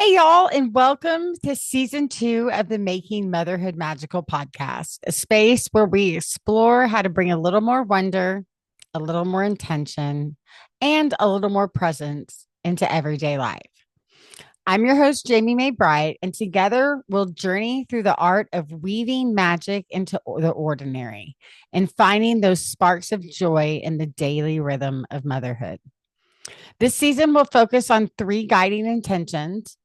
Hey, y'all, and welcome to season 2 of the Making Motherhood Magical podcast, a space where we explore how to bring a little more wonder, a little more intention, and a little more presence into everyday life. I'm your host, Jamie Mae Bright, and together we'll journey through the art of weaving magic into the ordinary and finding those sparks of joy in the daily rhythm of motherhood. This season will focus on 3 guiding intentions.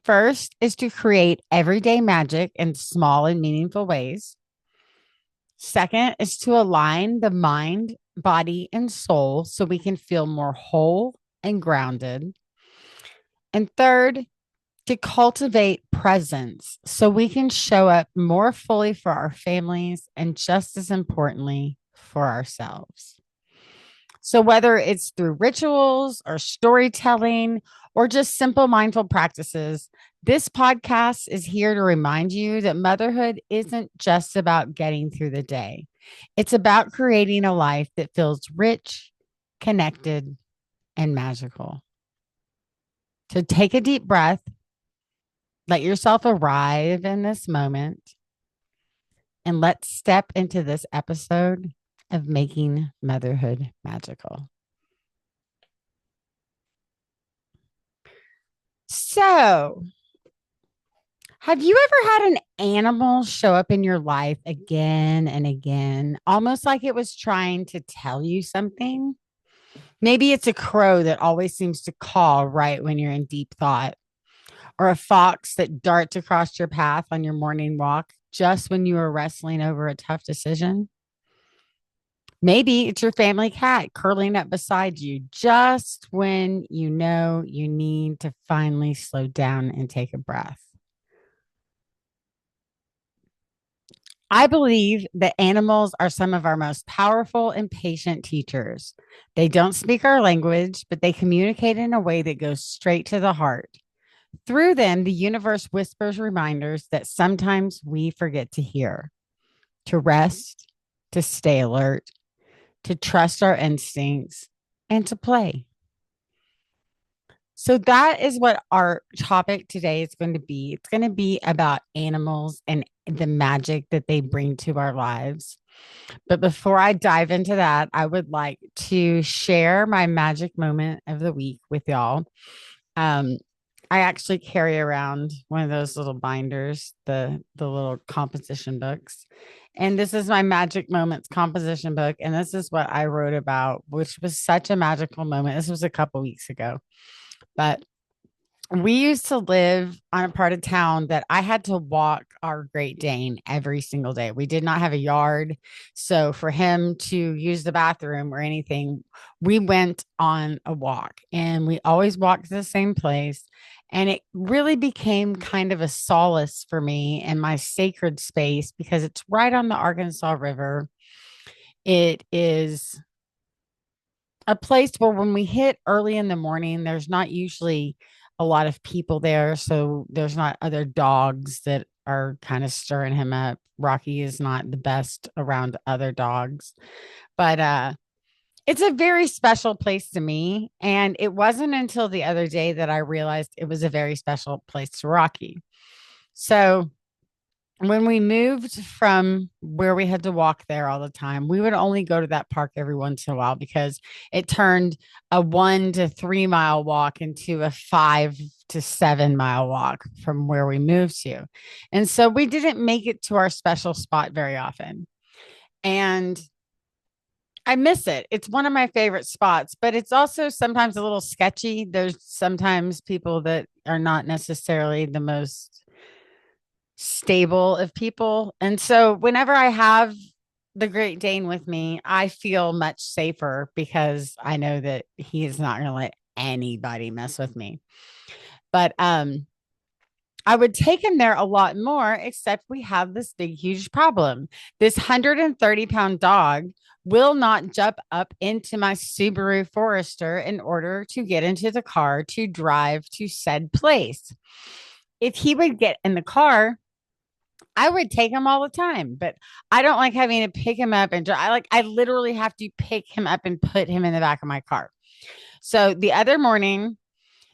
First is to create everyday magic in small and meaningful ways. Second is to align the mind, body, and soul so we can feel more whole and grounded. And third, to cultivate presence so we can show up more fully for our families and just as importantly, for ourselves. So, whether it's through rituals or storytelling or just simple mindful practices, this podcast is here to remind you that motherhood isn't just about getting through the day. It's about creating a life that feels rich, connected, and magical. So, take a deep breath, let yourself arrive in this moment, and let's step into this episode of Making Motherhood Magical. So, have you ever had an animal show up in your life again and again, almost like it was trying to tell you something? Maybe it's a crow that always seems to call right when you're in deep thought, or a fox that darts across your path on your morning walk just when you are wrestling over a tough decision. Maybe it's your family cat curling up beside you just when you know you need to finally slow down and take a breath. I believe that animals are some of our most powerful and patient teachers. They don't speak our language, but they communicate in a way that goes straight to the heart. Through them, the universe whispers reminders that sometimes we forget to hear: to rest, to stay alert, to trust our instincts, and to play. So that is what our topic today is going to be. It's going to be about animals and the magic that they bring to our lives. But before I dive into that, I would like to share my magic moment of the week with y'all. Um, I actually carry around one of those little binders, the little composition books. And this is my magic moments composition book. And this is what I wrote about, which was such a magical moment. This was a couple weeks ago. But we used to live on a part of town that I had to walk our Great Dane every single day. We did not have a yard. So for him to use the bathroom or anything, we went on a walk and we always walked to the same place. And it really became kind of a solace for me and my sacred space because it's right on the Arkansas River. It is a place where when we hit early in the morning, there's not usually a lot of people there. So there's not other dogs that are kind of stirring him up. Rocky is not the best around other dogs, but it's a very special place to me. And it wasn't until the other day that I realized it was a very special place to Rocky. So when we moved from where we had to walk there all the time, we would only go to that park every once in a while because it turned a 1 to 3 mile walk into a 5 to 7 mile walk from where we moved to. And so we didn't make it to our special spot very often. And I miss it. It's one of my favorite spots, but it's also sometimes a little sketchy. There's sometimes people that are not necessarily the most stable of people. And so whenever I have the Great Dane with me, I feel much safer because I know that he is not going to let anybody mess with me. But I would take him there a lot more, except we have this big, huge problem. This 130-pound dog will not jump up into my Subaru Forester in order to get into the car to drive to said place. If he would get in the car, I would take him all the time, but I don't like having to pick him up and I literally have to pick him up and put him in the back of my car. So the other morning,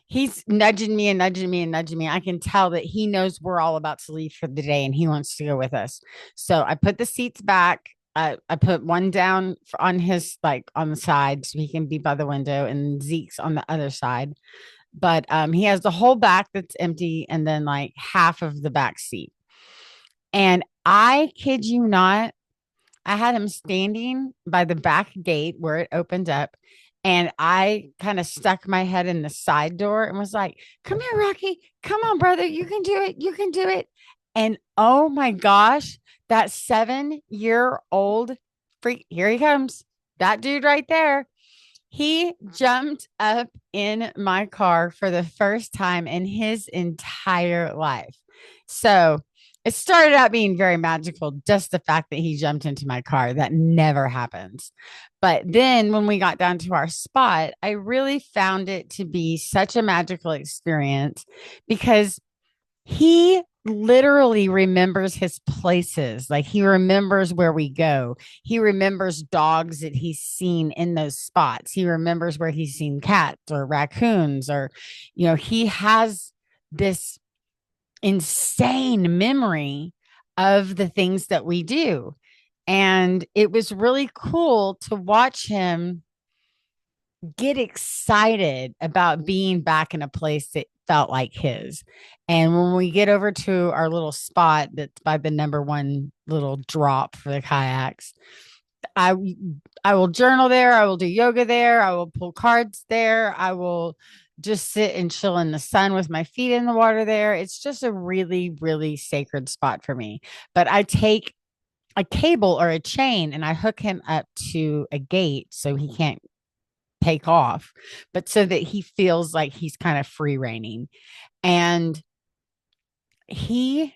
He's nudging me and nudging me and nudging me. I can tell that he knows we're all about to leave for the day and he wants to go with us. So I put the seats back. I put one down on his, like, on the side so he can be by the window, and Zeke's on the other side. But he has the whole back that's empty and then like half of the back seat. And I kid you not, I had him standing by the back gate where it opened up. And I kind of stuck my head in the side door and was like, "Come here, Rocky. Come on, brother. You can do it. You can do it." And oh my gosh, that 7-year old freak, here he comes. That dude right there. He jumped up in my car for the first time in his entire life. So it started out being very magical, just the fact that he jumped into my car. That never happens. But then when we got down to our spot, I really found it to be such a magical experience because he literally remembers his places. Like, he remembers where we go. He remembers dogs that he's seen in those spots. He remembers where he's seen cats or raccoons, or, he has this insane memory of the things that we do. And it was really cool to watch him get excited about being back in a place that felt like his. And when we get over to our little spot that's by the number one little drop for the kayaks, I I will journal there, I will do yoga there, I will pull cards there, I will just sit and chill in the sun with my feet in the water there. It's just a really, really sacred spot for me. But I take a cable or a chain and I hook him up to a gate so he can't take off, but so that he feels like he's kind of free reigning. And he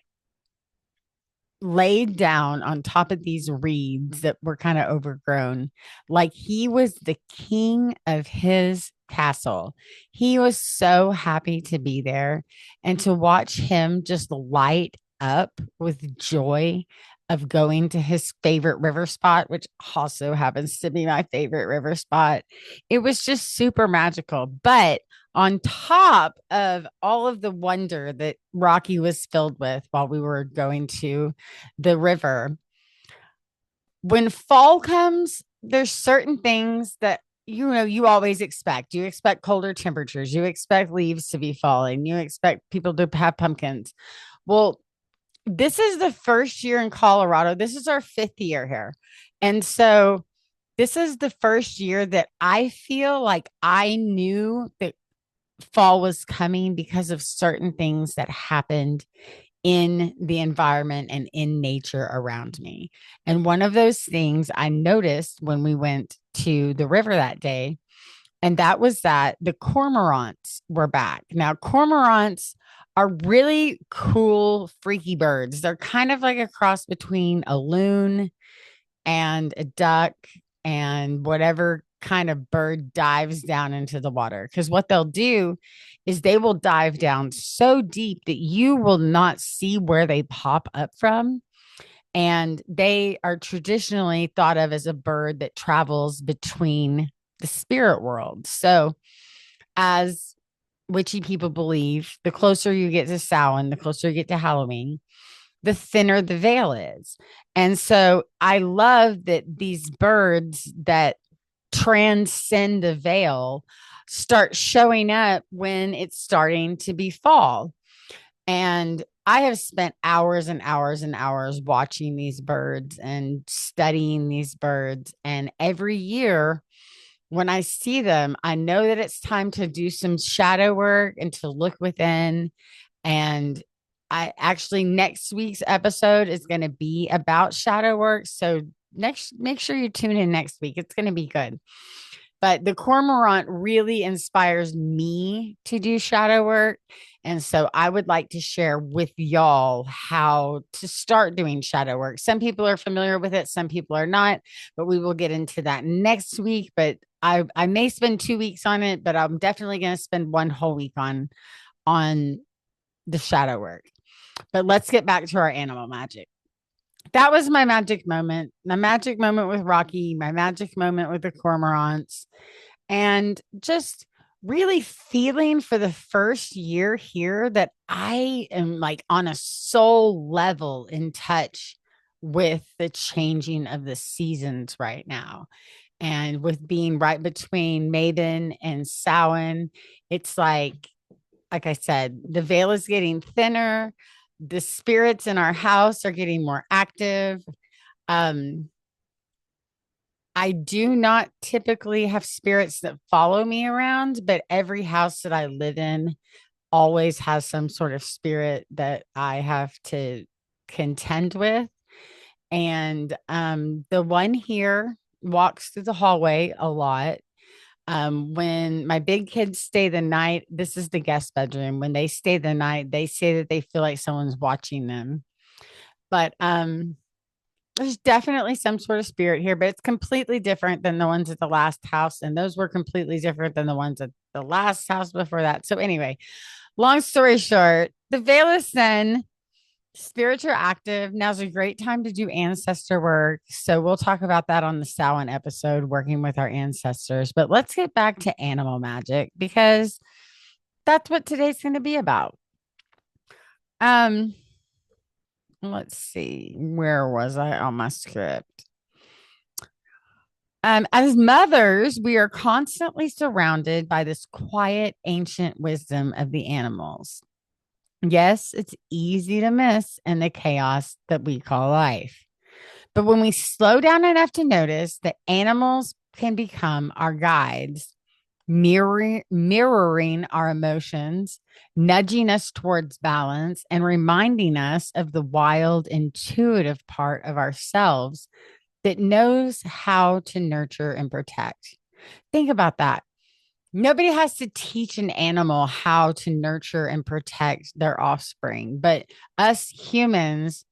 laid down on top of these reeds that were kind of overgrown, like he was the king of his castle. He was so happy to be there and to watch him just light up with joy of going to his favorite river spot, which also happens to be my favorite river spot. It was just super magical. But on top of all of the wonder that Rocky was filled with while we were going to the river, when fall comes, there's certain things that you always expect. You expect colder temperatures, you expect leaves to be falling, you expect people to have pumpkins. Well, this is the first year in Colorado. This is our 5th year here. And so this is the first year that I feel like I knew that fall was coming because of certain things that happened in the environment and in nature around me. And one of those things I noticed when we went to the river that day, and that was that the cormorants were back. Now, cormorants are really cool, freaky birds. They're kind of like a cross between a loon and a duck and whatever kind of bird dives down into the water. Because what they'll do is they will dive down so deep that you will not see where they pop up from. And they are traditionally thought of as a bird that travels between the spirit world. So, as witchy people believe, the closer you get to Samhain, the closer you get to Halloween, the thinner the veil is. And so I love that these birds that transcend the veil start showing up when it's starting to be fall. And I have spent hours and hours and hours watching these birds and studying these birds. And every year when I see them, I know that it's time to do some shadow work and to look within. And I actually, next week's episode is going to be about shadow work. So make sure you tune in next week. It's going to be good. But the cormorant really inspires me to do shadow work. And so I would like to share with y'all how to start doing shadow work. Some people are familiar with it, some people are not, but we will get into that next week. But I may spend 2 weeks on it, but I'm definitely going to spend one whole week on the shadow work. But let's get back to our animal magic. That was my magic moment with Rocky, my magic moment with the cormorants. And just really feeling for the first year here that I am like on a soul level in touch with the changing of the seasons right now. And with being right between Mabon and Samhain, it's like I said, the veil is getting thinner. The spirits in our house are getting more active. Um, I do not typically have spirits that follow me around, but every house that I live in always has some sort of spirit that I have to contend with. And the one here walks through the hallway a lot. When my big kids stay the night, this is the guest bedroom. When they stay the night, they say that they feel like someone's watching them. But there's definitely some sort of spirit here, but it's completely different than the ones at the last house. And those were completely different than the ones at the last house before that. So, anyway, long story short, the veil is thin. Spirits are active. Now's a great time to do ancestor work. So we'll talk about that on the Samhain episode, working with our ancestors. But let's get back to animal magic because that's what today's going to be about. Um, let's see, where was I on my script? As mothers, we are constantly surrounded by this quiet, ancient wisdom of the animals. Yes, it's easy to miss in the chaos that we call life. But when we slow down enough to notice that animals can become our guides, mirroring our emotions, nudging us towards balance, and reminding us of the wild, intuitive part of ourselves that knows how to nurture and protect. Think about that. Nobody has to teach an animal how to nurture and protect their offspring, but us humans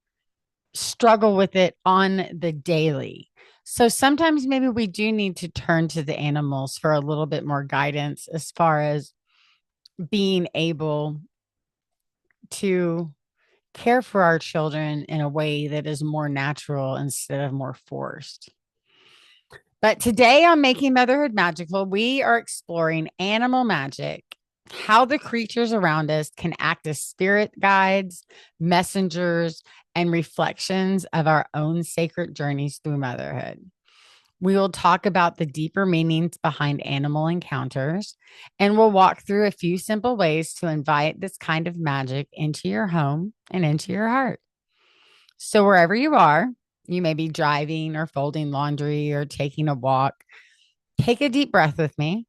struggle with it on the daily. So sometimes maybe we do need to turn to the animals for a little bit more guidance as far as being able to care for our children in a way that is more natural instead of more forced. But today on Making Motherhood Magical, we are exploring animal magic, how the creatures around us can act as spirit guides, messengers, and reflections of our own sacred journeys through motherhood. We will talk about the deeper meanings behind animal encounters, and we'll walk through a few simple ways to invite this kind of magic into your home and into your heart. So, wherever you are, you may be driving or folding laundry or taking a walk. Take a deep breath with me.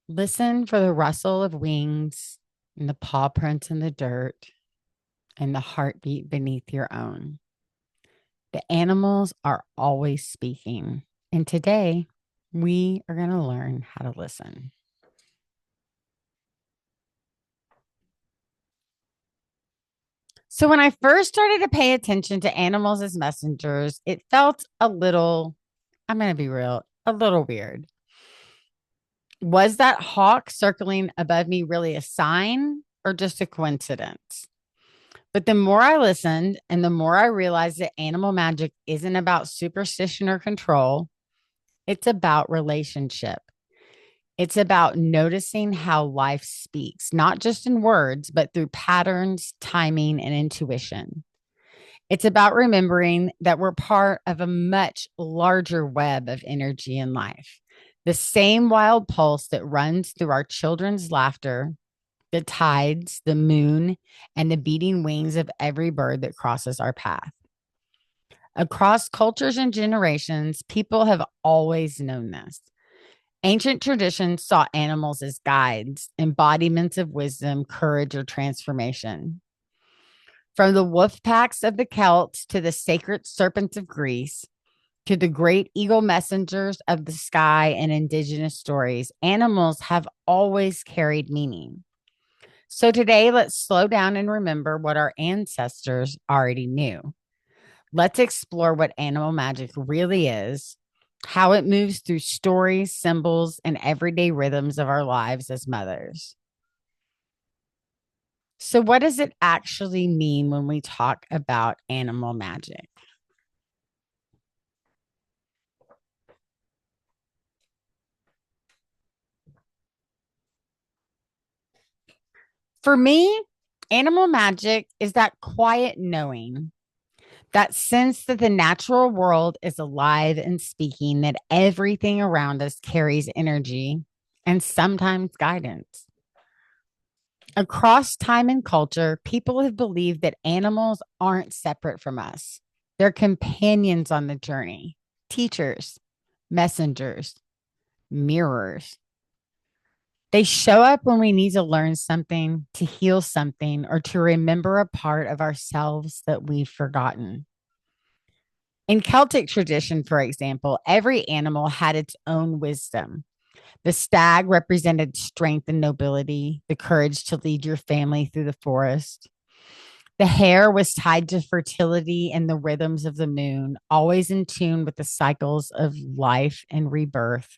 Listen for the rustle of wings and the paw prints in the dirt and the heartbeat beneath your own. The animals are always speaking. And today we are going to learn how to listen. So, when I first started to pay attention to animals as messengers, it felt a little, I'm going to be real, a little weird. Was that hawk circling above me really a sign or just a coincidence? But the more I listened and the more I realized that animal magic isn't about superstition or control, it's about relationship. It's about noticing how life speaks, not just in words, but through patterns, timing, and intuition. It's about remembering that we're part of a much larger web of energy in life. The same wild pulse that runs through our children's laughter, the tides, the moon, and the beating wings of every bird that crosses our path. Across cultures and generations, people have always known this. Ancient traditions saw animals as guides, embodiments of wisdom, courage, or transformation. From the wolf packs of the Celts to the sacred serpents of Greece, to the great eagle messengers of the sky and indigenous stories, animals have always carried meaning. So today, let's slow down and remember what our ancestors already knew. Let's explore what animal magic really is, how it moves through stories, symbols, and everyday rhythms of our lives as mothers. So, what does it actually mean when we talk about animal magic? For me, animal magic is that quiet knowing, that sense that the natural world is alive and speaking, that everything around us carries energy and sometimes guidance. Across time and culture, people have believed that animals aren't separate from us. They're companions on the journey, teachers, messengers, mirrors. They show up when we need to learn something, to heal something, or to remember a part of ourselves that we've forgotten. In Celtic tradition, for example, every animal had its own wisdom. The stag represented strength and nobility, the courage to lead your family through the forest. The hare was tied to fertility and the rhythms of the moon, always in tune with the cycles of life and rebirth.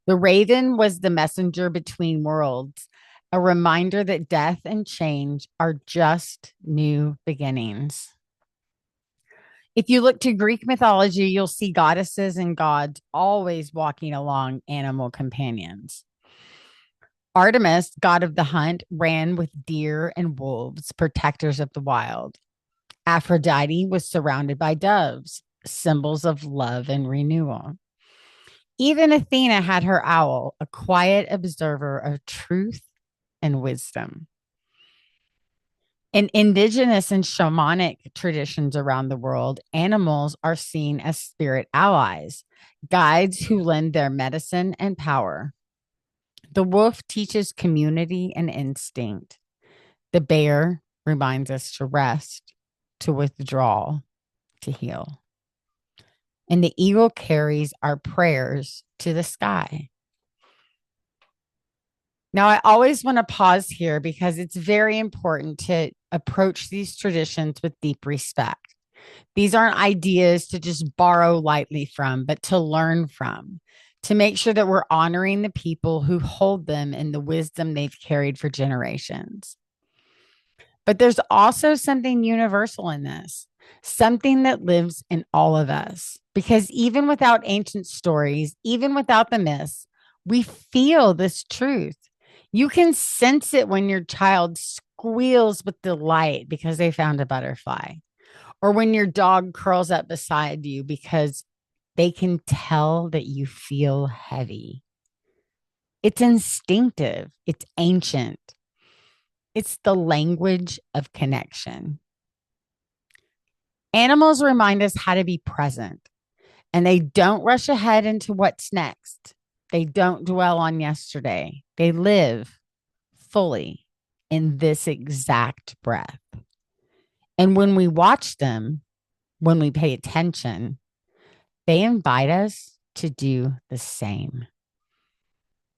The raven was the messenger between worlds, a reminder that death and change are just new beginnings. If you look to Greek mythology, you'll see goddesses and gods always walking along animal companions. Artemis, god of the hunt, ran with deer and wolves, protectors of the wild. Aphrodite was surrounded by doves, symbols of love and renewal. Even Athena had her owl, a quiet observer of truth and wisdom. In indigenous and shamanic traditions around the world, animals are seen as spirit allies, guides who lend their medicine and power. The wolf teaches community and instinct. The bear reminds us to rest, to withdraw, to heal. And the eagle carries our prayers to the sky. Now, I always want to pause here because it's very important to approach these traditions with deep respect. These aren't ideas to just borrow lightly from, but to learn from, to make sure that we're honoring the people who hold them and the wisdom they've carried for generations. But there's also something universal in this, something that lives in all of us. Because even without ancient stories, even without the myths, we feel this truth. You can sense it when your child squeals with delight because they found a butterfly, or when your dog curls up beside you because they can tell that you feel heavy. It's instinctive, it's ancient, it's the language of connection. Animals remind us how to be present, and they don't rush ahead into what's next. They don't dwell on yesterday. They live fully in this exact breath. And when we watch them, when we pay attention, they invite us to do the same.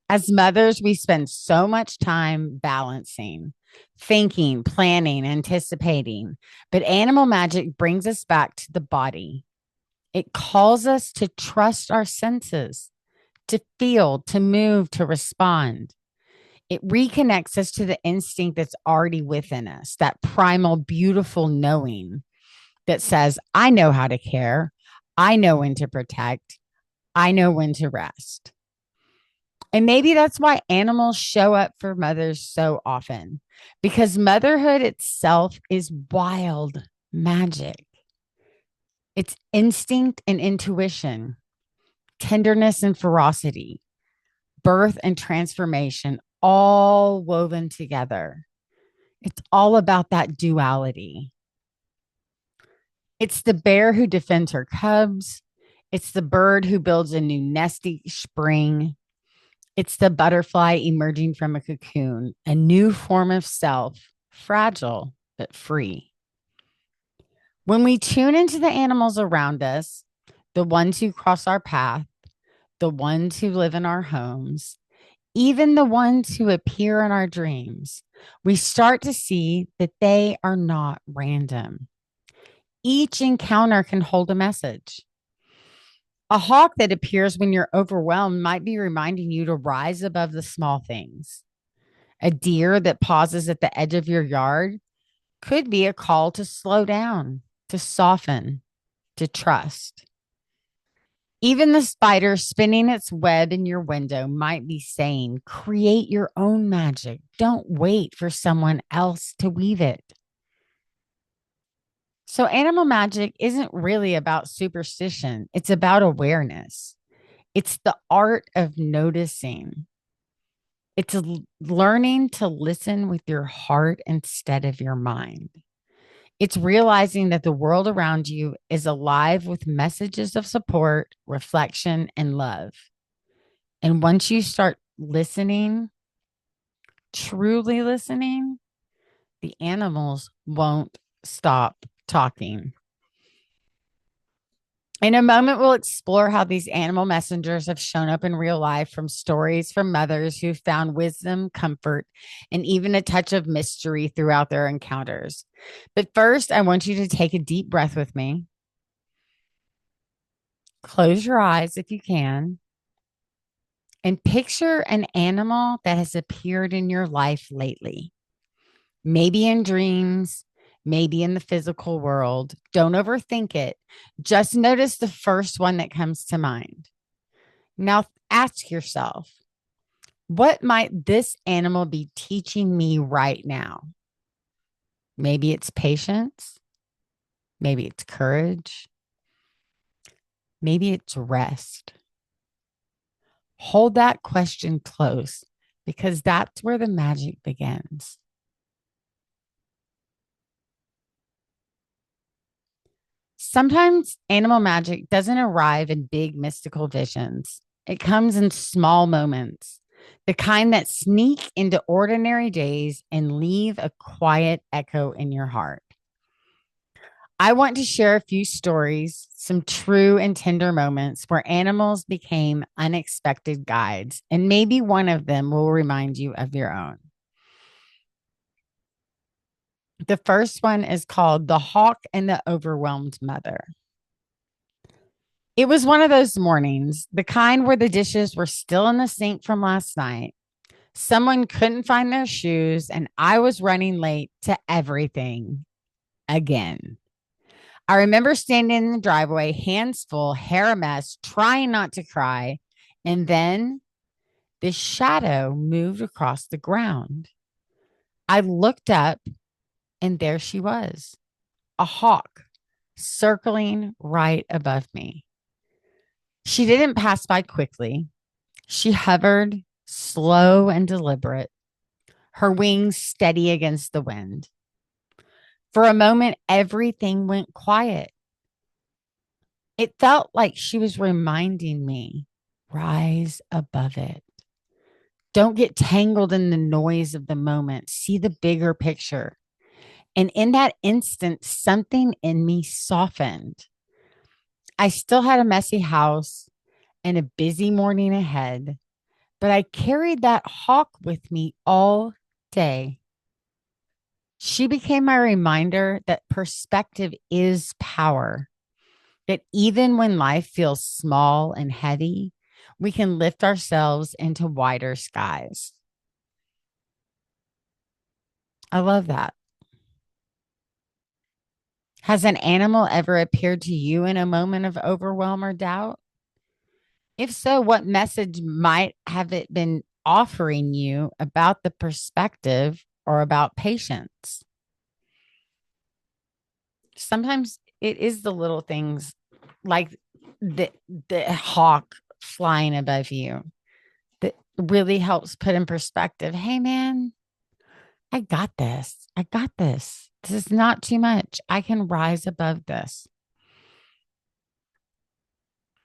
As mothers, we spend so much time balancing, thinking, planning, anticipating. But animal magic brings us back to the body. It calls us to trust our senses, to feel, to move, to respond. It reconnects us to the instinct that's already within us, that primal, beautiful knowing that says, I know how to care. I know when to protect. I know when to rest. And maybe that's why animals show up for mothers so often, because motherhood itself is wild magic. It's instinct and intuition, tenderness and ferocity, birth and transformation, all woven together. It's all about that duality. It's the bear who defends her cubs. It's the bird who builds a new nest each spring. It's the butterfly emerging from a cocoon, a new form of self, fragile but free. When we tune into the animals around us, the ones who cross our path, the ones who live in our homes, even the ones who appear in our dreams, we start to see that they are not random. Each encounter can hold a message. A hawk that appears when you're overwhelmed might be reminding you to rise above the small things. A deer that pauses at the edge of your yard could be a call to slow down, to soften, to trust. Even the spider spinning its web in your window might be saying, create your own magic. Don't wait for someone else to weave it. So, animal magic isn't really about superstition, it's about awareness. It's the art of noticing. It's learning to listen with your heart instead of your mind. It's realizing that the world around you is alive with messages of support, reflection, and love. And once you start listening, truly listening, the animals won't stop talking. In a moment, we'll explore how these animal messengers have shown up in real life, from stories from mothers who found wisdom, comfort, and even a touch of mystery throughout their encounters. But first, I want you to take a deep breath with me. Close your eyes if you can, and picture an animal that has appeared in your life lately. Maybe in dreams, maybe in the physical world. Don't overthink it. Just notice the first one that comes to mind. Now ask yourself, what might this animal be teaching me right now? Maybe it's patience. Maybe it's courage. Maybe it's rest. Hold that question close, because that's where the magic begins. Sometimes animal magic doesn't arrive in big mystical visions. It comes in small moments, the kind that sneak into ordinary days and leave a quiet echo in your heart. I want to share a few stories, some true and tender moments where animals became unexpected guides, and maybe one of them will remind you of your own. The first one is called The Hawk and the Overwhelmed Mother. It was one of those mornings, the kind where the dishes were still in the sink from last night. Someone couldn't find their shoes, and I was running late to everything again. I remember standing in the driveway, hands full, hair a mess, trying not to cry. And then this shadow moved across the ground. I looked up, and there she was, a hawk circling right above me. She didn't pass by quickly. She hovered, slow and deliberate, her wings steady against the wind. For a moment, everything went quiet. It felt like she was reminding me, rise above it. Don't get tangled in the noise of the moment. See the bigger picture. And in that instant, something in me softened. I still had a messy house and a busy morning ahead, but I carried that hawk with me all day. She became my reminder that perspective is power, that even when life feels small and heavy, we can lift ourselves into wider skies. I love that. Has an animal ever appeared to you in a moment of overwhelm or doubt? If so, what message might have it been offering you about the perspective or about patience? Sometimes it is the little things like the hawk flying above you that really helps put in perspective. Hey man, I got this. I got this. This is not too much. I can rise above this.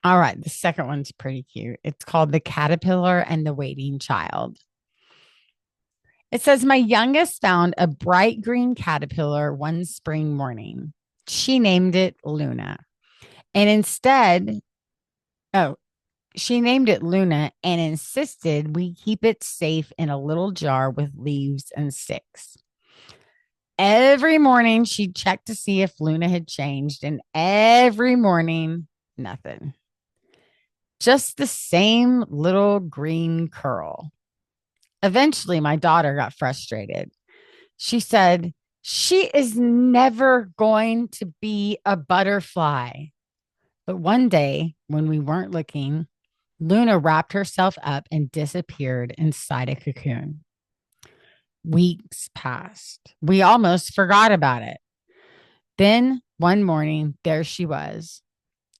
All right, the second one's pretty cute. It's called The Caterpillar and the Waiting Child. It says, my youngest found a bright green caterpillar one spring morning. She named it Luna. And instead, oh, she named it Luna and insisted we keep it safe in a little jar with leaves and sticks. Every morning she'd check to see if Luna had changed, and every morning, nothing. Just the same little green curl. Eventually, my daughter got frustrated. She said, she is never going to be a butterfly. But one day, when we weren't looking, Luna wrapped herself up and disappeared inside a cocoon. Weeks passed. We almost forgot about it. Then one morning, there she was,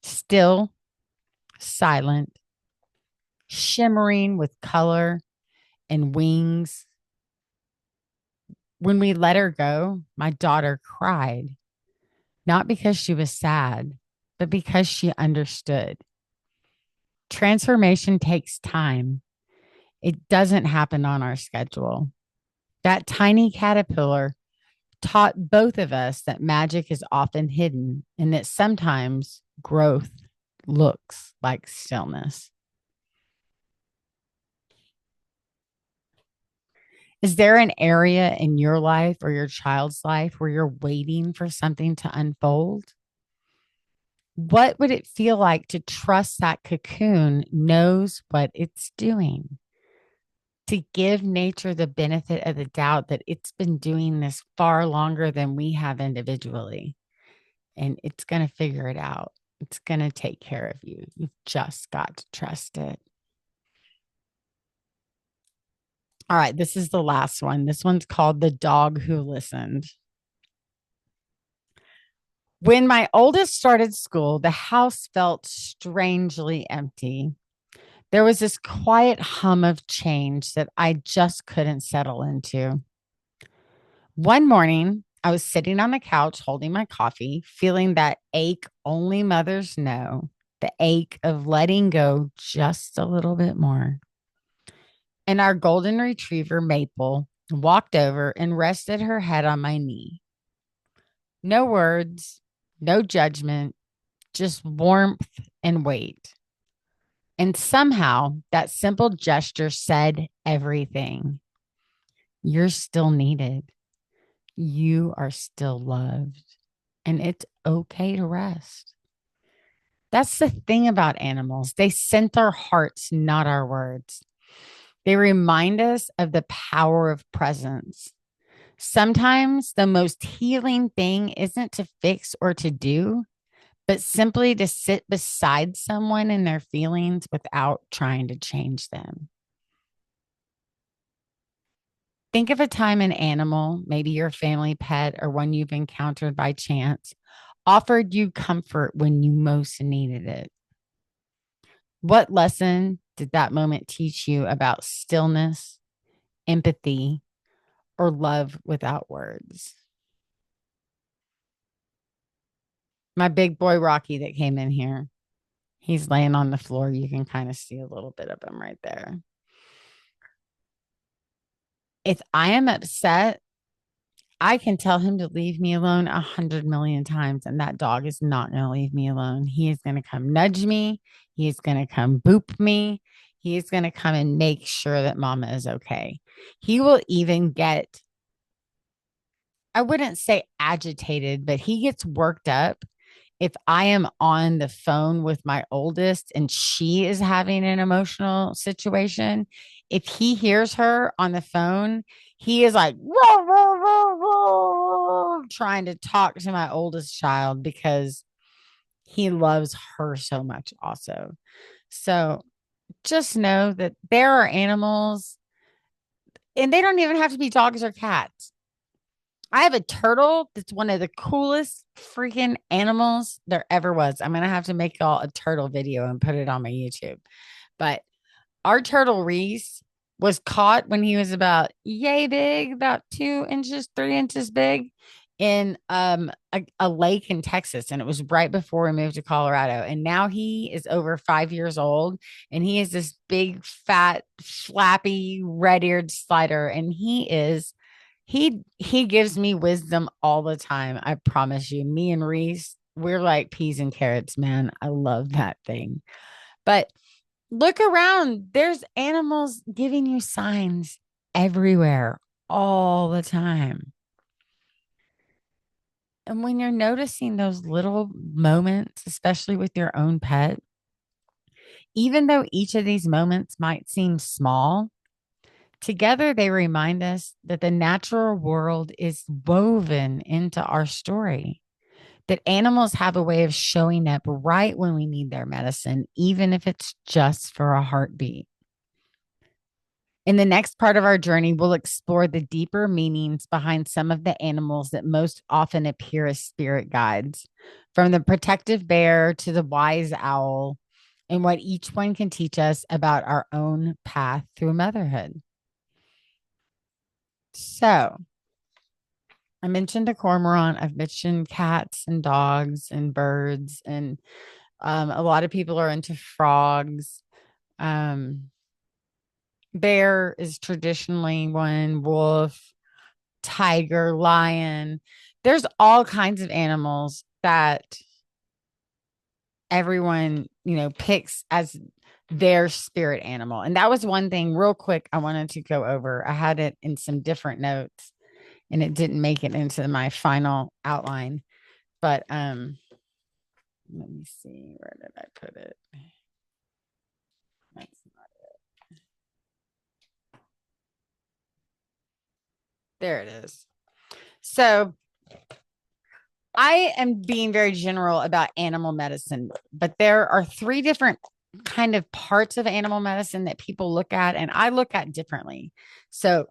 still, silent, shimmering with color and wings. When we let her go, my daughter cried, not because she was sad, but because she understood. Transformation takes time. It doesn't happen on our schedule. That tiny caterpillar taught both of us that magic is often hidden and that sometimes growth looks like stillness. Is there an area in your life or your child's life where you're waiting for something to unfold? What would it feel like to trust that cocoon knows what it's doing? To give nature the benefit of the doubt that it's been doing this far longer than we have individually, and it's going to figure it out. It's going to take care of you. You've just got to trust it. All right, this is the last one. This one's called The Dog Who Listened. When my oldest started school, the house felt strangely empty. There was this quiet hum of change that I just couldn't settle into. One morning, I was sitting on the couch holding my coffee, feeling that ache only mothers know, the ache of letting go just a little bit more. And our golden retriever, Maple, walked over and rested her head on my knee. No words, no judgment, just warmth and weight. And somehow that simple gesture said everything. You're still needed. You are still loved. And it's okay to rest. That's the thing about animals. They scent our hearts, not our words. They remind us of the power of presence. Sometimes the most healing thing isn't to fix or to do, but simply to sit beside someone in their feelings without trying to change them. Think of a time an animal, maybe your family pet or one you've encountered by chance, offered you comfort when you most needed it. What lesson did that moment teach you about stillness, empathy, or love without words? My big boy Rocky that came in here, he's laying on the floor. You can kind of see a little bit of him right there. If I am upset, I can tell him to leave me alone 100 million times, and that dog is not going to leave me alone. He is going to come nudge me. He is going to come boop me. He is going to come and make sure that mama is okay. He will even get, I wouldn't say agitated, but he gets worked up if I am on the phone with my oldest and she is having an emotional situation. If he hears her on the phone, he is like, whoa, whoa, whoa, whoa, trying to talk to my oldest child because he loves her so much, also. So just know that there are animals, and they don't even have to be dogs or cats. I have a turtle that's one of the coolest freaking animals there ever was. I'm going to have to make y'all a turtle video and put it on my YouTube. But our turtle Reese was caught when he was about yay big, about 2 inches, 3 inches big in a lake in Texas. And it was right before we moved to Colorado. And now he is over 5 years old and he is this big, fat, flappy, red-eared slider. And he gives me wisdom all the time. I promise you. Me and Reese, we're like peas and carrots, man. I love that thing. But look around. There's animals giving you signs everywhere all the time. And when you're noticing those little moments, especially with your own pet, even though each of these moments might seem small, together they remind us that the natural world is woven into our story. that animals have a way of showing up right when we need their medicine, even if it's just for a heartbeat. In the next part of our journey, we'll explore the deeper meanings behind some of the animals that most often appear as spirit guides, from the protective bear to the wise owl, and what each one can teach us about our own path through motherhood. So, I mentioned a cormorant. I've mentioned cats and dogs and birds, and a lot of people are into frogs. Um, Bear is traditionally one, wolf, tiger, lion. There's all kinds of animals that everyone, picks as their spirit animal. And that was one thing, real quick, I wanted to go over. I had it in some different notes and it didn't make it into my final outline. But let me see, where did I put it? That's not it. There it is. So I am being very general about animal medicine, but there are three different kind of parts of animal medicine that people look at, and I look at differently. So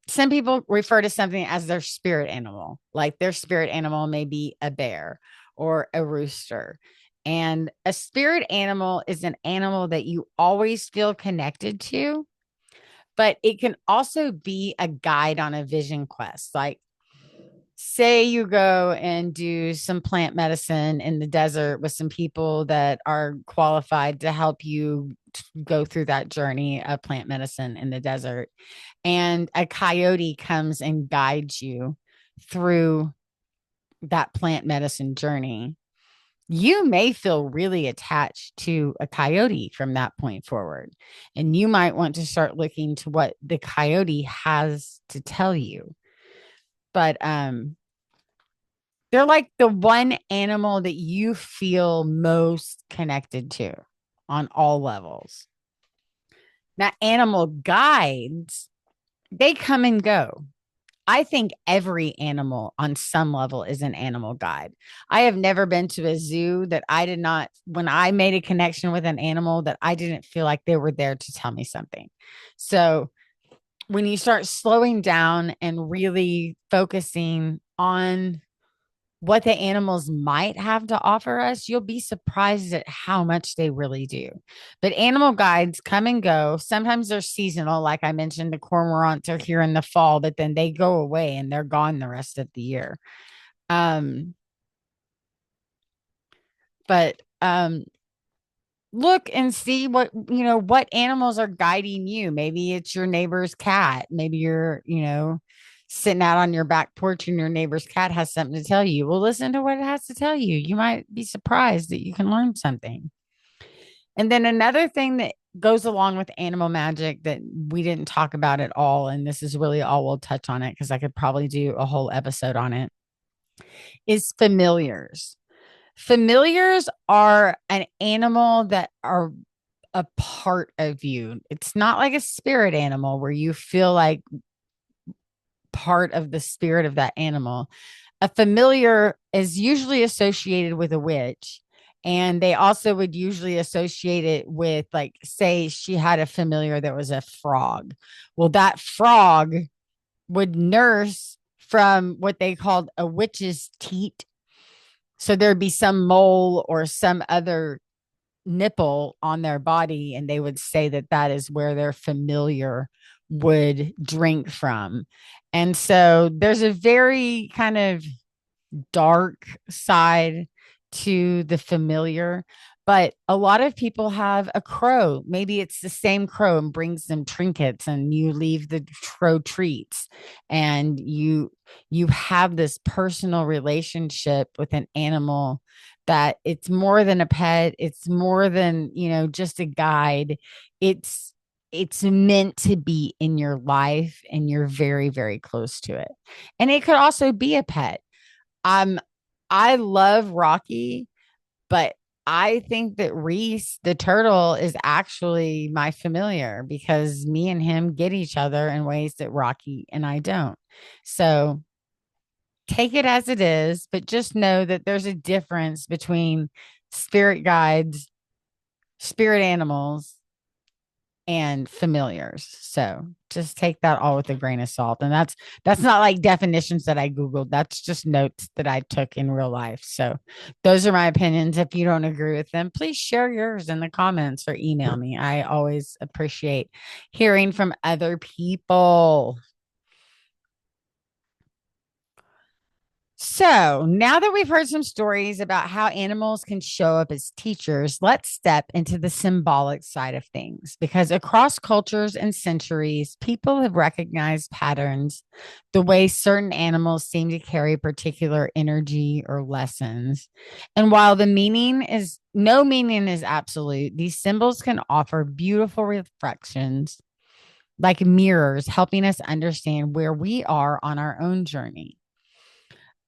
some people refer to something as their spirit animal, like their spirit animal may be a bear or a rooster. And a spirit animal is an animal that you always feel connected to, but it can also be a guide on a vision quest. Like, say you go and do some plant medicine in the desert with some people that are qualified to help you go through that journey of plant medicine in the desert, and a coyote comes and guides you through that plant medicine journey. You may feel really attached to a coyote from that point forward. And you might want to start looking to what the coyote has to tell you. But they're like the one animal that you feel most connected to on all levels. Now, animal guides, they come and go. I think every animal on some level is an animal guide. I have never been to a zoo that I did not, when I made a connection with an animal, that I didn't feel like they were there to tell me something. So when you start slowing down and really focusing on what the animals might have to offer us, you'll be surprised at how much they really do. But animal guides come and go. Sometimes they're seasonal. Like I mentioned, the cormorants are here in the fall, but then they go away and they're gone the rest of the year. Um, but look and see what animals are guiding you. Maybe it's your neighbor's cat. Maybe you're, sitting out on your back porch and your neighbor's cat has something to tell you. Well, listen to what it has to tell you. You might be surprised that you can learn something. And then another thing that goes along with animal magic that we didn't talk about at all, and this is really all we'll touch on it because I could probably do a whole episode on it, is familiars. Familiars are an animal that are a part of you. It's not like a spirit animal where you feel like part of the spirit of that animal. A familiar is usually associated with a witch. And they also would usually associate it with, like, say she had a familiar that was a frog. Well, that frog would nurse from what they called a witch's teat. So there'd be some mole or some other nipple on their body, and they would say that that is where their familiar would drink from. And so there's a very kind of dark side to the familiar, but a lot of people have a crow. Maybe it's the same crow and brings them trinkets, and you leave the crow treats, and you have this personal relationship with an animal that it's more than a pet. It's more than, just a guide. It's meant to be in your life, and you're very, very close to it. And it could also be a pet. Um, I love Rocky, but I think that Reese, the turtle, is actually my familiar because me and him get each other in ways that Rocky and I don't. So take it as it is, but just know that there's a difference between spirit guides, spirit animals, and familiars. So just take that all with a grain of salt. And that's not like definitions that I Googled. That's just notes that I took in real life. So those are my opinions. If you don't agree with them, please share yours in the comments or email me. I always appreciate hearing from other people. So, now that we've heard some stories about how animals can show up as teachers, let's step into the symbolic side of things because across cultures and centuries, people have recognized patterns, the way certain animals seem to carry particular energy or lessons. And while the meaning is no meaning is absolute, these symbols can offer beautiful reflections like mirrors, helping us understand where we are on our own journey.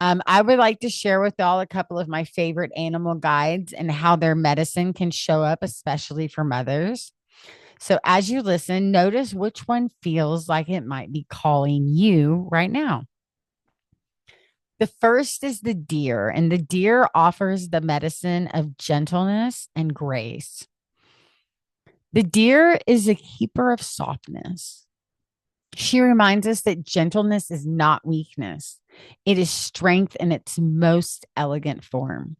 I would like to share with y'all a couple of my favorite animal guides and how their medicine can show up, especially for mothers. So, as you listen, notice which one feels like it might be calling you right now. The first is the deer, and the deer offers the medicine of gentleness and grace. The deer is a keeper of softness. She reminds us that gentleness is not weakness, it is strength in its most elegant form.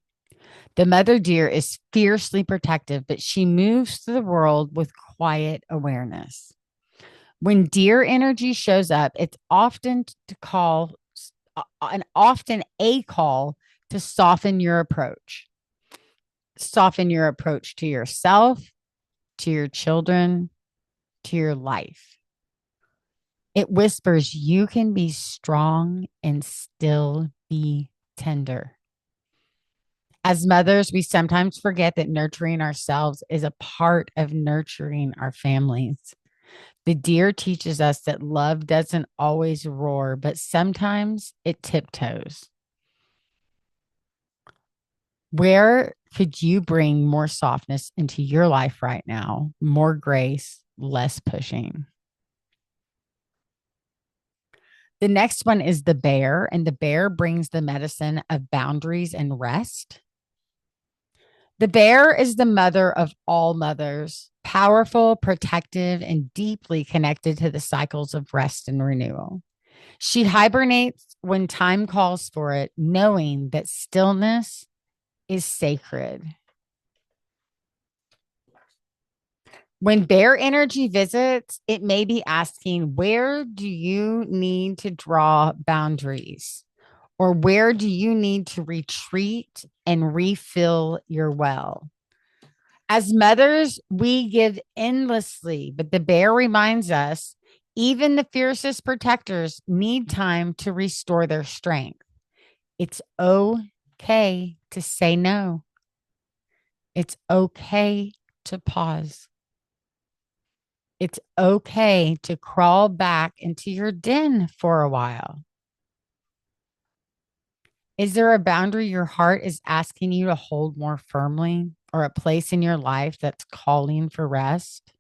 The mother deer is fiercely protective, but she moves through the world with quiet awareness. When deer energy shows up, it's often to call and often a call to soften your approach. Soften your approach to yourself, to your children, to your life. It whispers, you can be strong and still be tender. As mothers, we sometimes forget that nurturing ourselves is a part of nurturing our families. The deer teaches us that love doesn't always roar, but sometimes it tiptoes. Where could you bring more softness into your life right now? More grace, less pushing. The next one is the bear, and the bear brings the medicine of boundaries and rest. The bear is the mother of all mothers, powerful, protective, and deeply connected to the cycles of rest and renewal. She hibernates when time calls for it, knowing that stillness is sacred. When bear energy visits, it may be asking, where do you need to draw boundaries? Or where do you need to retreat and refill your well? As mothers, we give endlessly, but the bear reminds us even the fiercest protectors need time to restore their strength. It's okay to say no. It's okay to pause. It's okay to crawl back into your den for a while. Is there a boundary your heart is asking you to hold more firmly or a place in your life that's calling for rest?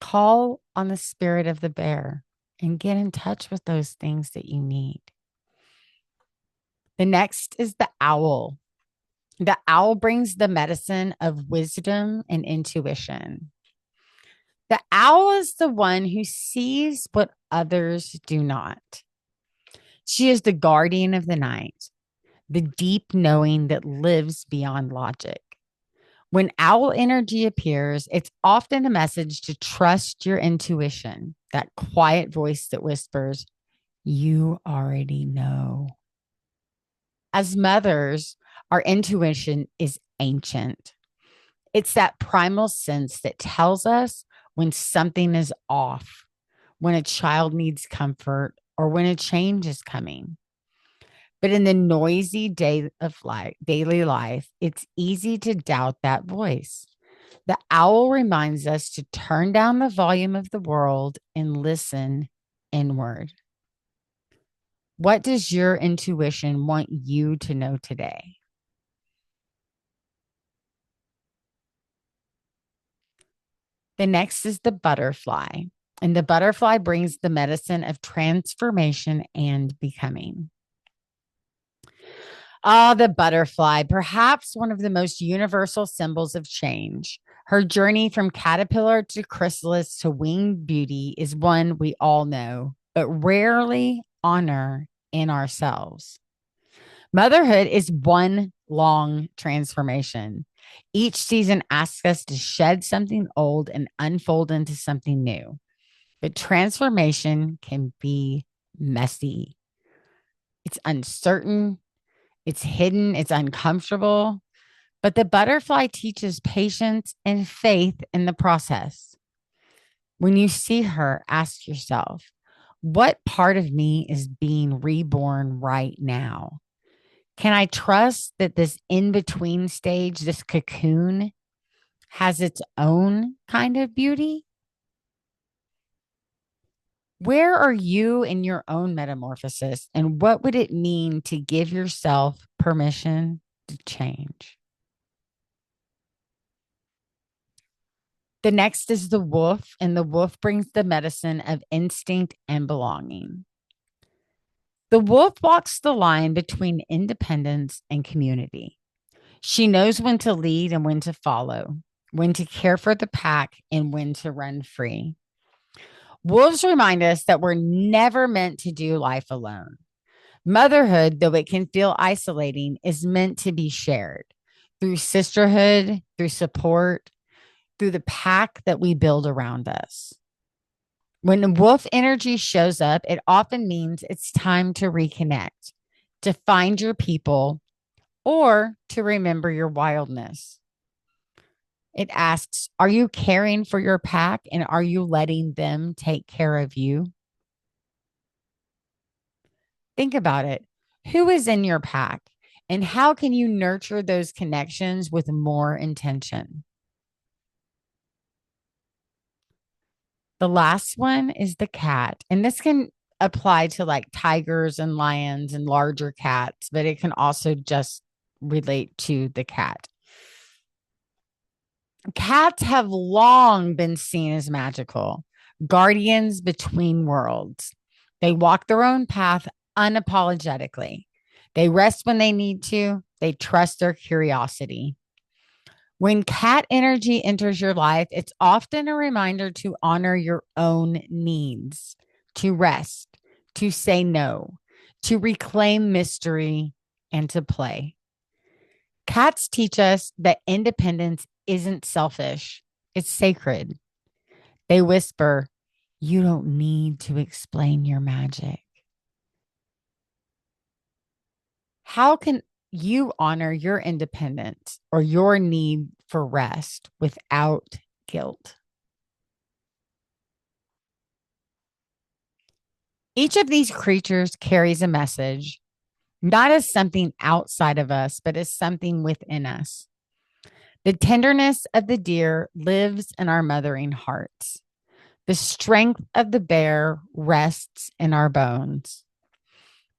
Call on the spirit of the bear and get in touch with those things that you need. The next is the owl. The owl brings the medicine of wisdom and intuition. The owl is the one who sees what others do not. She is the guardian of the night, the deep knowing that lives beyond logic. When owl energy appears, it's often a message to trust your intuition, that quiet voice that whispers, you already know. As mothers, our intuition is ancient. It's that primal sense that tells us when something is off, when a child needs comfort, or when a change is coming. But in the noisy day of life, daily life, it's easy to doubt that voice. The owl reminds us to turn down the volume of the world and listen inward. What does your intuition want you to know today? The next is the butterfly. And the butterfly brings the medicine of transformation and becoming. Ah, the butterfly, perhaps one of the most universal symbols of change. Her journey from caterpillar to chrysalis to winged beauty is one we all know, but rarely honor in ourselves. Motherhood is one long transformation. Each season asks us to shed something old and unfold into something new. But transformation can be messy. It's uncertain, it's hidden, it's uncomfortable. But the butterfly teaches patience and faith in the process. When you see her, ask yourself, what part of me is being reborn right now? Can I trust that this in between stage, this cocoon, has its own kind of beauty? Where are you in your own metamorphosis? And what would it mean to give yourself permission to change? The next is the wolf, and the wolf brings the medicine of instinct and belonging. The wolf walks the line between independence and community. She knows when to lead and when to follow, when to care for the pack and when to run free. Wolves remind us that we're never meant to do life alone. Motherhood, though it can feel isolating, is meant to be shared through sisterhood, through support, through the pack that we build around us. When the wolf energy shows up, it often means it's time to reconnect, to find your people, or to remember your wildness. It asks, are you caring for your pack and are you letting them take care of you? Think about it. Who is in your pack and how can you nurture those connections with more intention? The last one is the cat. And this can apply to like tigers and lions and larger cats, but it can also just relate to the cat. Cats have long been seen as magical, guardians between worlds. They walk their own path unapologetically. They rest when they need to, they trust their curiosity. When cat energy enters your life, it's often a reminder to honor your own needs, to rest, to say no, to reclaim mystery, and to play. Cats teach us that independence isn't selfish, it's sacred. They whisper, you don't need to explain your magic. How can you honor your independence or your need for rest without guilt? Each of these creatures carries a message, not as something outside of us, but as something within us. The tenderness of the deer lives in our mothering hearts. The strength of the bear rests in our bones.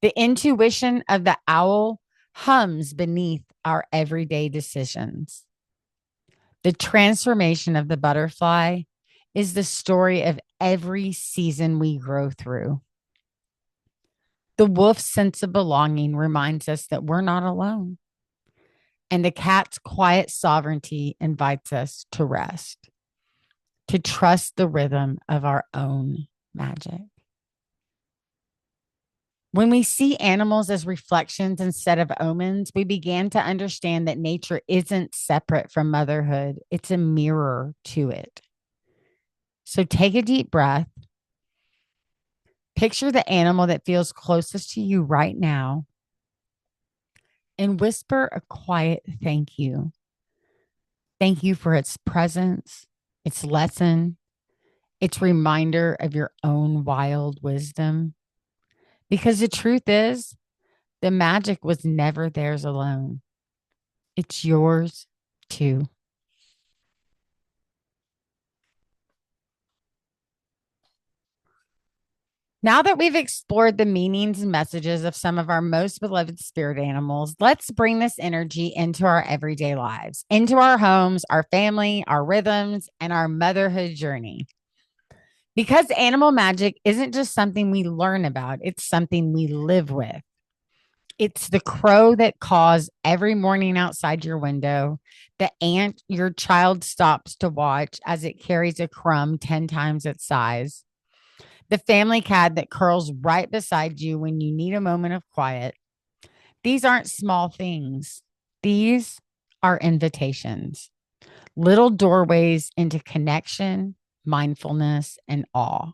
The intuition of the owl hums beneath our everyday decisions. The transformation of the butterfly is the story of every season we grow through. The wolf's sense of belonging reminds us that we're not alone. And the cat's quiet sovereignty invites us to rest, to trust the rhythm of our own magic. When we see animals as reflections instead of omens, we begin to understand that nature isn't separate from motherhood, it's a mirror to it. So take a deep breath. Picture the animal that feels closest to you right now and whisper a quiet thank you. Thank you for its presence, its lesson, its reminder of your own wild wisdom. Because the truth is, the magic was never theirs alone. It's yours too. Now that we've explored the meanings and messages of some of our most beloved spirit animals, let's bring this energy into our everyday lives, into our homes, our family, our rhythms, and our motherhood journey. Because animal magic isn't just something we learn about, it's something we live with. It's the crow that caws every morning outside your window, the ant your child stops to watch as it carries a crumb 10 times its size, the family cat that curls right beside you when you need a moment of quiet. These aren't small things, these are invitations, little doorways into connection, mindfulness, and awe.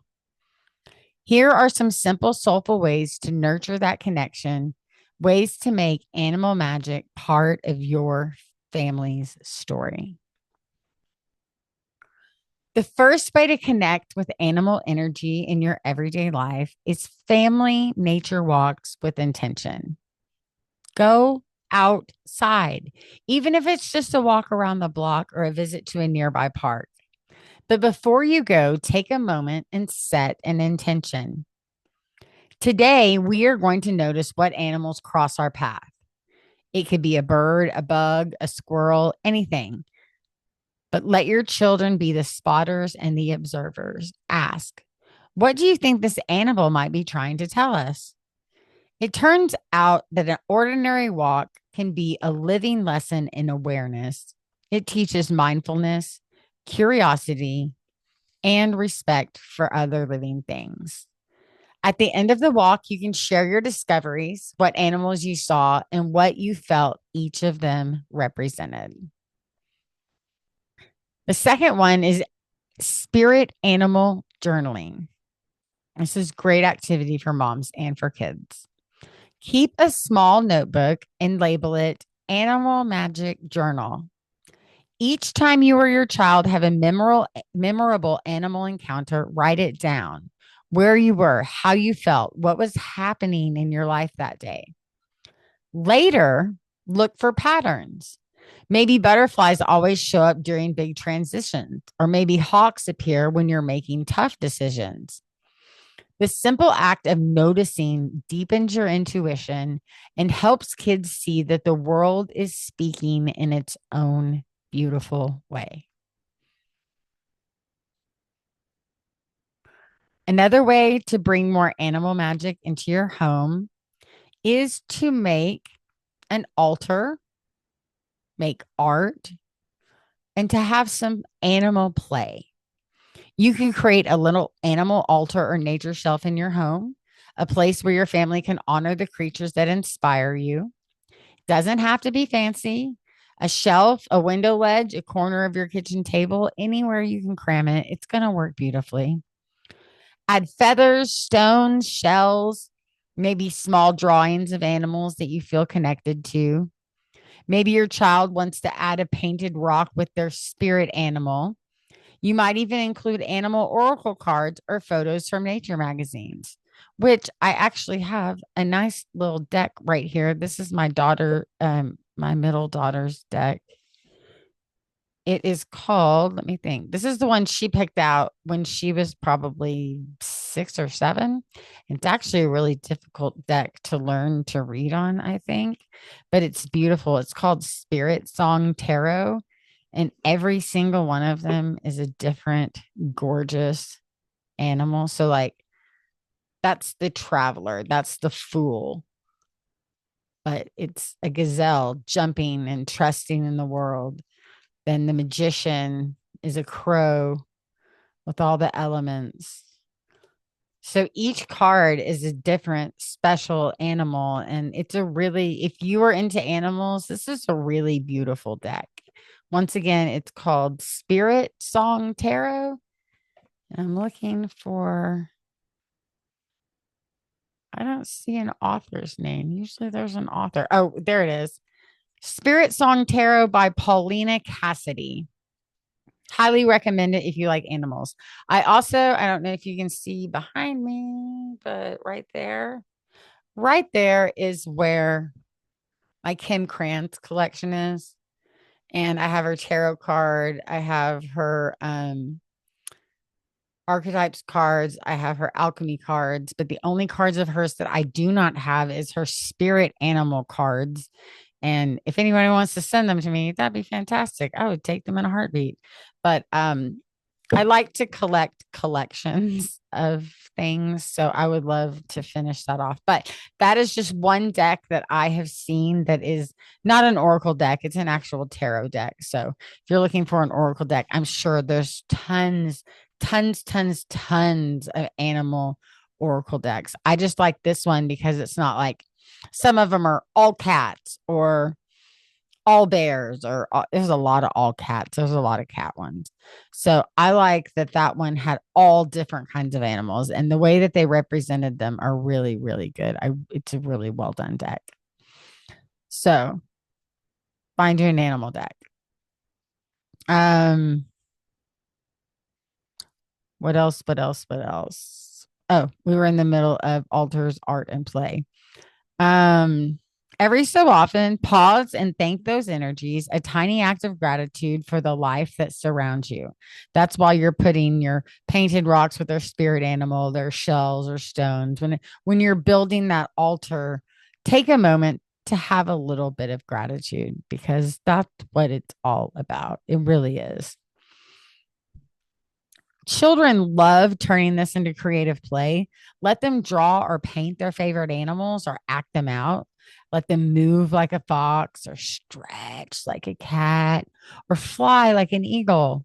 Here are some simple, soulful ways to nurture that connection, ways to make animal magic part of your family's story. The first way to connect with animal energy in your everyday life is family nature walks with intention. Go outside, even if it's just a walk around the block or a visit to a nearby park. But before you go, take a moment and set an intention. Today, we are going to notice what animals cross our path. It could be a bird, a bug, a squirrel, anything. But let your children be the spotters and the observers. Ask, what do you think this animal might be trying to tell us? It turns out that an ordinary walk can be a living lesson in awareness. It teaches mindfulness, curiosity, and respect for other living things. At the end of the walk, you can share your discoveries, what animals you saw, and what you felt each of them represented. The second one is spirit animal journaling. This is great activity for moms and for kids. Keep a small notebook and label it Animal Magic Journal. Each time you or your child have a memorable animal encounter, write it down. Where you were, how you felt, what was happening in your life that day. Later, look for patterns. Maybe butterflies always show up during big transitions, or maybe hawks appear when you're making tough decisions. The simple act of noticing deepens your intuition and helps kids see that the world is speaking in its own beautiful way. Another way to bring more animal magic into your home is to make an altar, make art, and to have some animal play. You can create a little animal altar or nature shelf in your home, a place where your family can honor the creatures that inspire you. Doesn't have to be fancy. A shelf, a window ledge, a corner of your kitchen table, anywhere you can cram it, it's going to work beautifully. Add feathers, stones, shells, maybe small drawings of animals that you feel connected to. Maybe your child wants to add a painted rock with their spirit animal. You might even include animal oracle cards or photos from nature magazines, which I actually have a nice little deck right here. This is my daughter, my middle daughter's deck. It is called, let me think. This is the one she picked out when she was probably 6 or 7. It's actually a really difficult deck to learn to read on, I think, but it's beautiful. It's called Spirit Song Tarot, and every single one of them is a different, gorgeous animal. So, like, that's the traveler, that's the fool, but it's a gazelle jumping and trusting in the world. Then the magician is a crow with all the elements. So each card is a different special animal. And it's a really, if you are into animals, this is a really beautiful deck. Once again, it's called Spirit Song Tarot. And I'm looking for, I don't see an author's name. Usually there's an author. Oh, there it is. Spirit Song Tarot by Paulina Cassidy. Highly recommend it if you like animals. I don't know if you can see behind me, but right there is where my Kim Krantz collection is. And I have her tarot card. I have her archetypes cards. I have her alchemy cards. But the only cards of hers that I do not have is her spirit animal cards. And if anybody wants to send them to me, that'd be fantastic. I would take them in a heartbeat. But I like to collect collections of things. So I would love to finish that off. But that is just one deck that I have seen that is not an oracle deck, it's an actual tarot deck. So if you're looking for an oracle deck, I'm sure there's tons of animal oracle decks. I just like this one because it's not like some of them are all cats or all bears or there's a lot of all cats. There's a lot of cat ones. So I like that that one had all different kinds of animals and the way that they represented them are really, really good. It's a really well done deck. So find you an animal deck. Um, what else? What else? What else? Oh, we were in the middle of altars, art, and play. Um, every so often, pause and thank those energies, a tiny act of gratitude for the life that surrounds you. That's why you're putting your painted rocks with their spirit animal, their shells or stones. When you're building that altar, take a moment to have a little bit of gratitude because that's what it's all about. It really is. Children love turning this into creative play. Let them draw or paint their favorite animals or act them out. Let them move like a fox or stretch like a cat or fly like an eagle.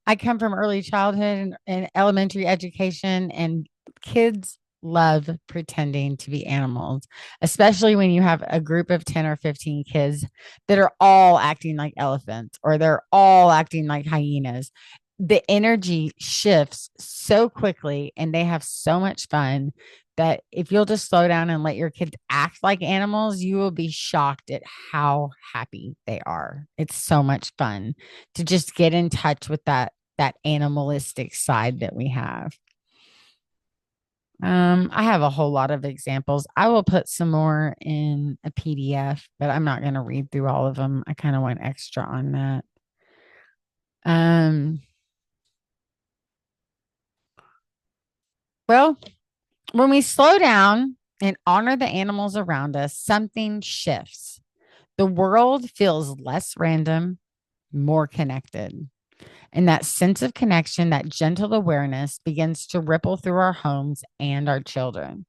I come from early childhood and elementary education, and kids love pretending to be animals, especially when you have a group of 10 or 15 kids that are all acting like elephants or they're all acting like hyenas. The energy shifts so quickly and they have so much fun that if you'll just slow down and let your kids act like animals, you will be shocked at how happy they are. It's so much fun to just get in touch with that animalistic side that we have. I have a whole lot of examples. I will put some more in a PDF, but I'm not going to read through all of them. I kind of went extra on that. Um, well, when we slow down and honor the animals around us, something shifts. The world feels less random, more connected. And that sense of connection, that gentle awareness begins to ripple through our homes and our children.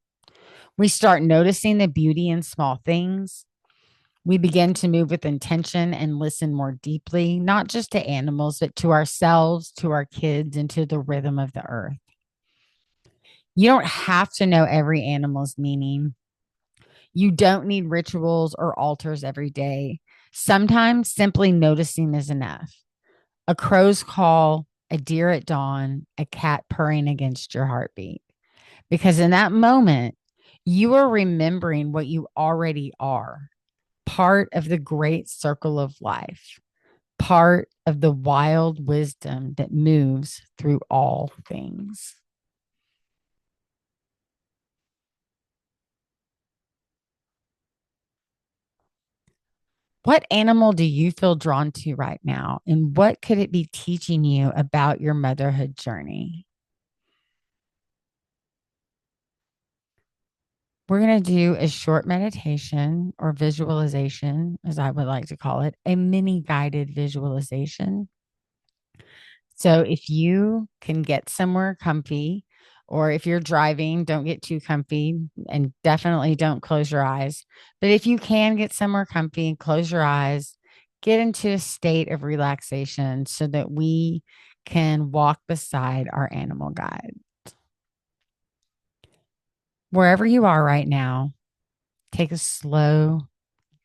We start noticing the beauty in small things. We begin to move with intention and listen more deeply, not just to animals, but to ourselves, to our kids, and to the rhythm of the earth. You don't have to know every animal's meaning. You don't need rituals or altars every day. Sometimes simply noticing is enough. A crow's call, a deer at dawn, a cat purring against your heartbeat. Because in that moment, you are remembering what you already are, part of the great circle of life, part of the wild wisdom that moves through all things. What animal do you feel drawn to right now? And what could it be teaching you about your motherhood journey? We're going to do a short meditation or visualization, as I would like to call it, a mini guided visualization. So if you can get somewhere comfy, or if you're driving, don't get too comfy and definitely don't close your eyes. But if you can get somewhere comfy and close your eyes, get into a state of relaxation so that we can walk beside our animal guide. Wherever you are right now, take a slow,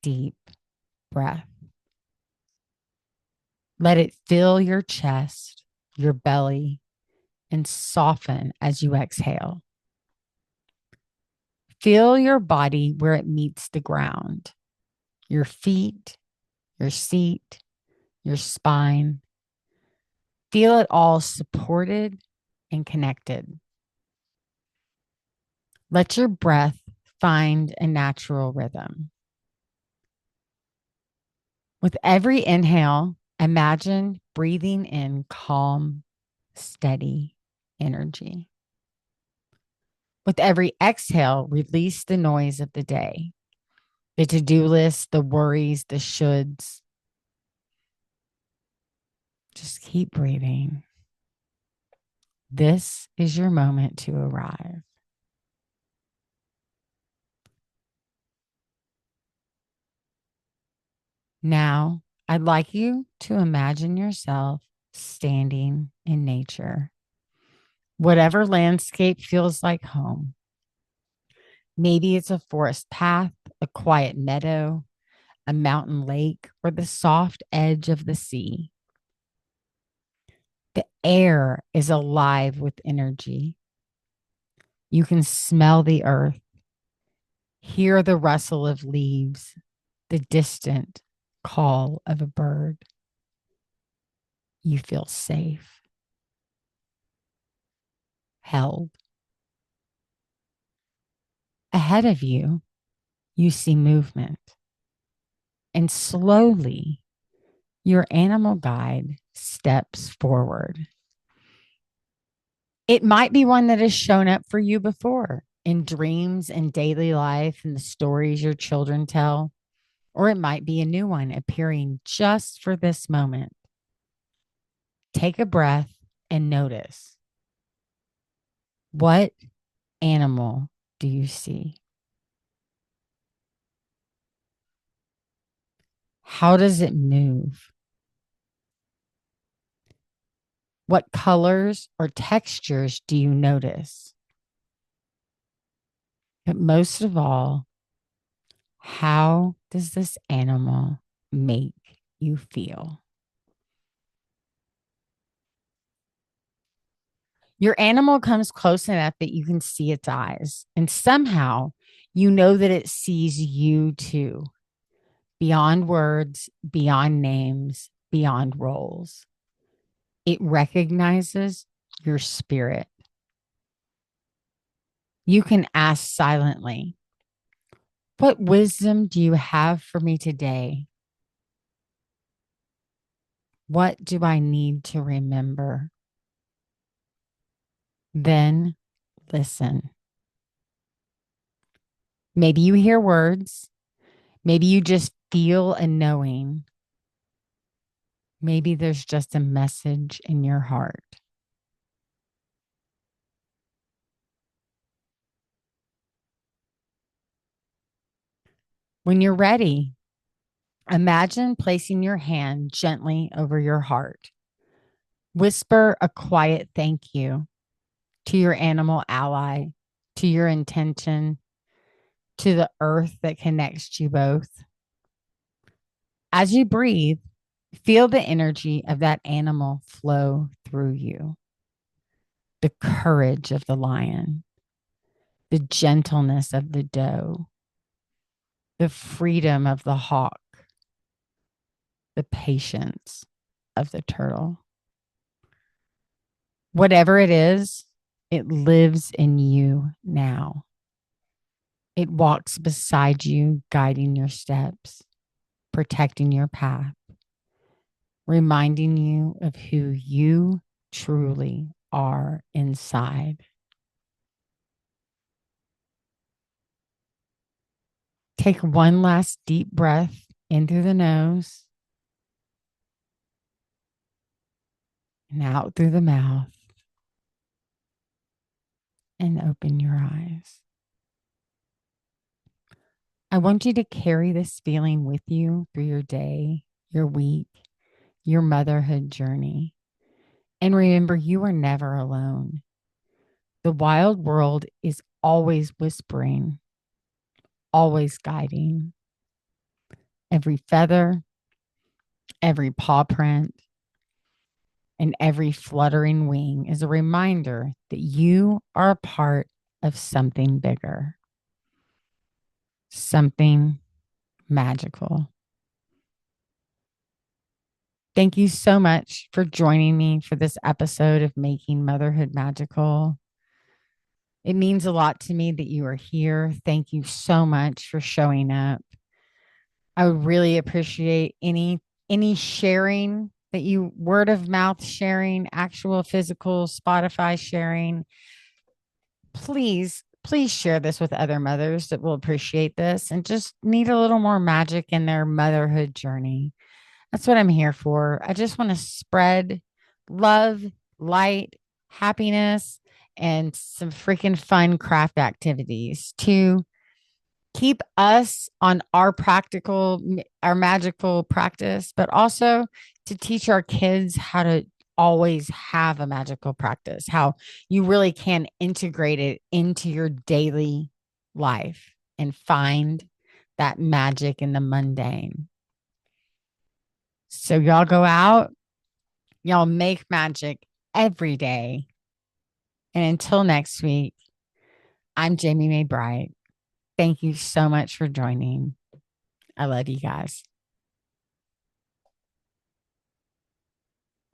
deep breath. Let it fill your chest, your belly, and soften as you exhale. Feel your body where it meets the ground, your feet, your seat, your spine. Feel it all supported and connected. Let your breath find a natural rhythm. With every inhale, imagine breathing in calm, steady energy. With every exhale, release the noise of the day, the to-do list, the worries, the shoulds. Just keep breathing. This is your moment to arrive. Now, I'd like you to imagine yourself standing in nature, whatever landscape feels like home. Maybe it's a forest path, a quiet meadow, a mountain lake, or the soft edge of the sea. The air is alive with energy. You can smell the earth, hear the rustle of leaves, the distant call of a bird. You feel safe, held. Ahead of you, you see movement, and slowly your animal guide steps forward. It might be one that has shown up for you before in dreams and daily life and the stories your children tell, or it might be a new one appearing just for this moment. Take a breath and notice, what animal do you see? How does it move? What colors or textures do you notice? But most of all, how does this animal make you feel? Your animal comes close enough that you can see its eyes, and somehow you know that it sees you too, beyond words, beyond names, beyond roles. It recognizes your spirit. You can ask silently, what wisdom do you have for me today? What do I need to remember? Then listen. Maybe you hear words. Maybe you just feel a knowing. Maybe there's just a message in your heart. When you're ready, imagine placing your hand gently over your heart. Whisper a quiet thank you to your animal ally, to your intention, to the earth that connects you both. As you breathe, feel the energy of that animal flow through you. The courage of the lion, the gentleness of the doe, the freedom of the hawk, the patience of the turtle. Whatever it is, it lives in you now. It walks beside you, guiding your steps, protecting your path, reminding you of who you truly are inside. Take one last deep breath in through the nose and out through the mouth, and open your eyes. I want you to carry this feeling with you through your day, your week, your motherhood journey. And remember, you are never alone. The wild world is always whispering, always guiding. Every feather, every paw print, and every fluttering wing is a reminder that you are a part of something bigger, something magical. Thank you so much for joining me for this episode of Making Motherhood Magical. It means a lot to me that you are here. Thank you so much for showing up. I would really appreciate any sharing that you word of mouth sharing, actual physical Spotify sharing. Please share this with other mothers that will appreciate this and just need a little more magic in their motherhood journey. That's what I'm here for. I just want to spread love, light, happiness, and some freaking fun craft activities to keep us on our magical practice, but also to teach our kids how to always have a magical practice, how you really can integrate it into your daily life and find that magic in the mundane. So, y'all go out, y'all make magic every day. And until next week, I'm Jamie May Bright. Thank you so much for joining. I love you guys.